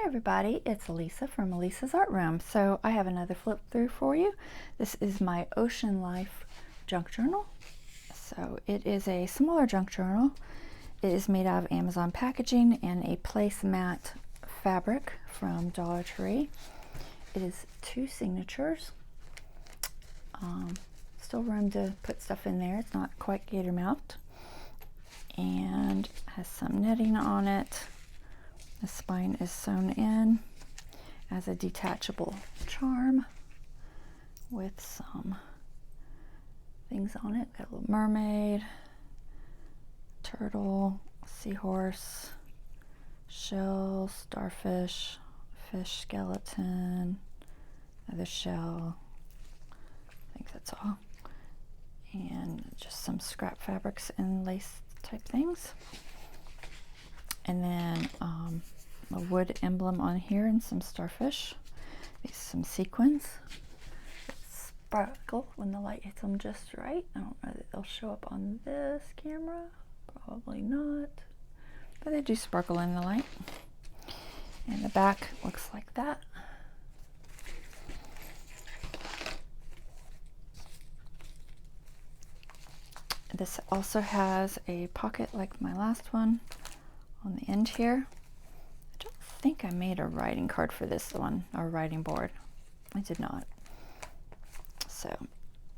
everybody, it's Elisa from Elisa's Art Room. So I have another flip through for you. This is my Ocean Life junk journal. So it is a smaller junk journal. It is made out of Amazon packaging and a placemat fabric from Dollar Tree. It is 2 signatures. Still room to put stuff in there. It's not quite gator mouthed. And has some netting on it. The spine is sewn in as a detachable charm with some things on it. Got a little mermaid, turtle, seahorse, shell, starfish, fish skeleton, another shell. I think that's all. And just some scrap fabrics and lace type things. And then a wood emblem on here and some starfish. These some sequins. Sparkle when the light hits them just right. I don't know that they'll show up on this camera. Probably not. But they do sparkle in the light. And the back looks like that. This also has a pocket like my last one on the end here. I don't think I made a writing card for this one, or writing board. I did not. So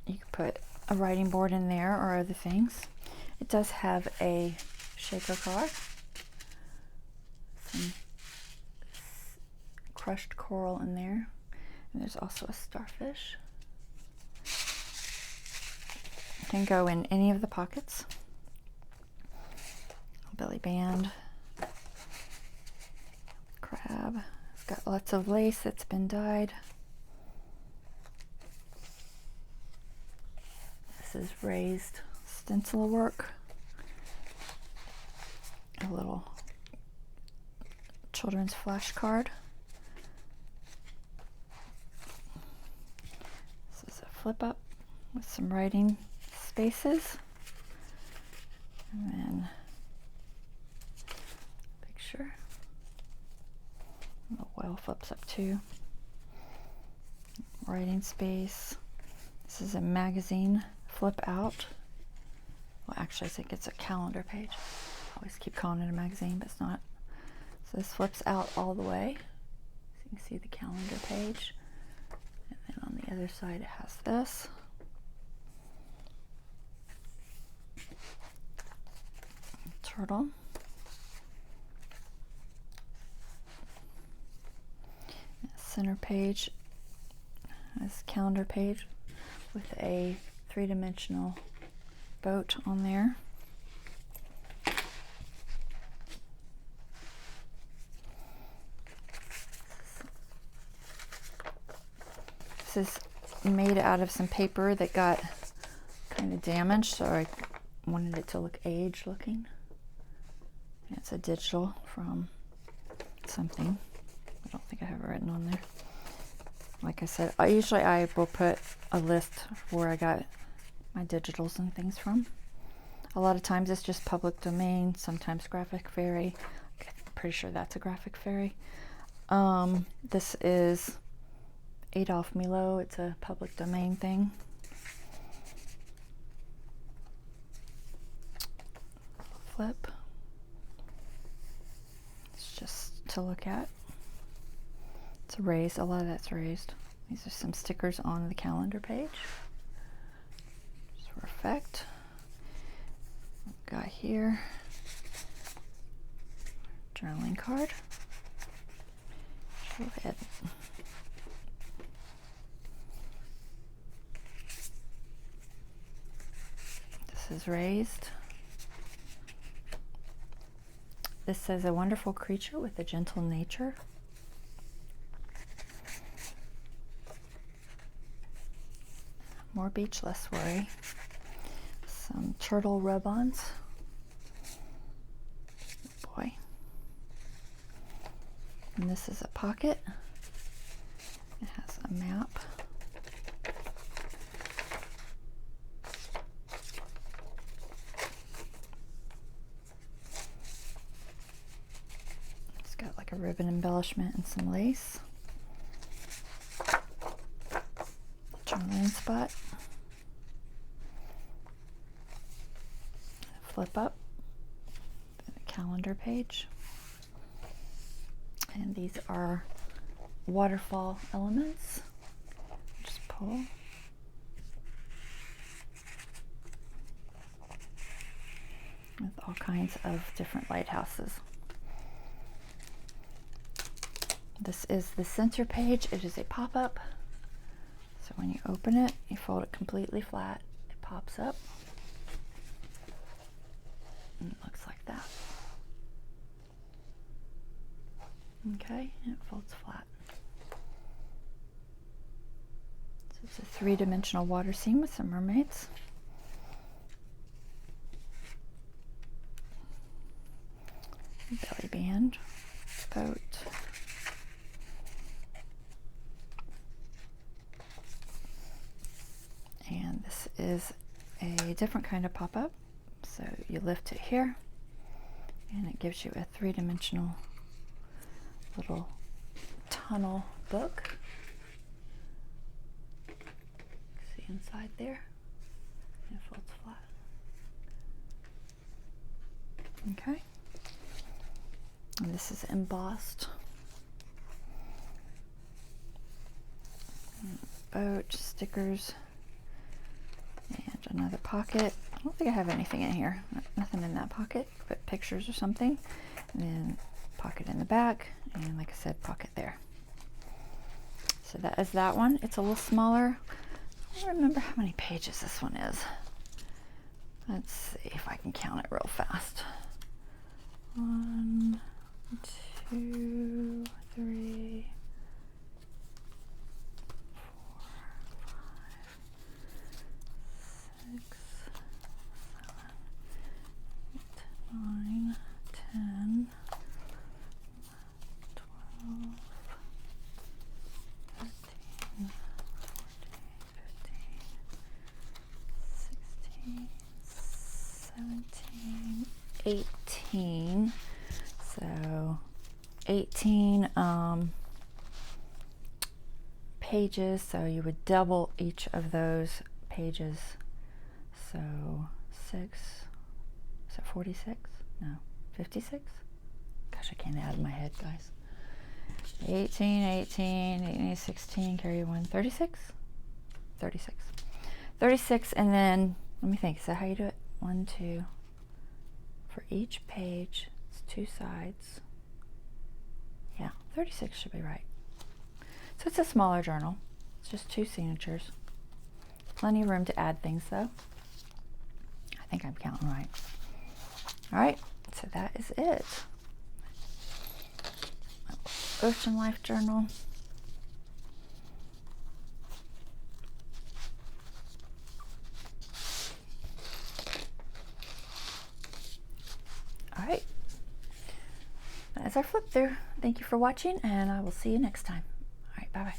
you could put a writing board in there or other things. It does have a shaker card, some crushed coral in there, and there's also a starfish. Can go in any of the pockets. Belly band, crab. It's got lots of lace that's been dyed. This is raised stencil work. A little children's flashcard. This is a flip up with some writing spaces. And then picture. The whale flips up too. Writing space. This is a magazine flip out. Well, actually I think it's a calendar page. I always keep calling it a magazine, but it's not. So this flips out all the way. So you can see the calendar page. And then on the other side it has this. Turtle. Center page is calendar page with a 3-dimensional boat on there. This is made out of some paper that got kind of damaged, so I wanted it to look aged looking. It's a digital from something. I don't think I have it written on there. Like I said, I will put a list where I got my digitals and things from. A lot of times it's just public domain, sometimes Graphic Fairy. I'm pretty sure that's a Graphic Fairy. This is Adolf Milo. It's a public domain thing. Flip. It's just to look at. It's raised. A lot of that's raised. These are some stickers on the calendar page. Just for effect. We've got here journaling card. Show it. This is raised. This says a wonderful creature with a gentle nature. More beach, less worry. Some turtle rub-ons. Boy. And this is a pocket. It has a map. a ribbon embellishment and some lace. Journaling spot. Flip up the calendar page. And these are waterfall elements. Just pull. With all kinds of different lighthouses. This is the center page. It is a pop-up. So when you open it, you fold it completely flat. It pops up. And it looks like that. Okay, and it folds flat. So it's a three-dimensional water scene with some mermaids. Belly band, boat. And this is a different kind of pop-up. So you lift it here and it gives you a three-dimensional little tunnel book. See inside there? And it folds flat. Okay. And this is embossed. Boat, stickers, and another pocket. I don't think I have anything in here. Nothing in that pocket, but pictures or something. And then pocket in the back, and like I said, pocket there. So that is that one. It's a little smaller. I don't remember how many pages this one is. Let's see if I can count it real fast. 1, 2, 3, 4, 5, 6, 7, 8, 9, 10, 12, 13, 14, 15, 16, 17, 18. So 18 pages, so you would double each of those pages. So 6, is it 46? No, 56? Gosh, I can't add in my head, guys. 18, 16, carry 1, 36? 36. 36, and then, let me think, is that how you do it? 1, 2, for each page, it's 2 sides. Yeah, 36 should be right. So it's a smaller journal. It's just 2 signatures. Plenty of room to add things though. I think I'm counting right. All right, so that is it. Ocean Life journal. All right, as I flip through, thank you for watching, and I will see you next time. All right, bye-bye.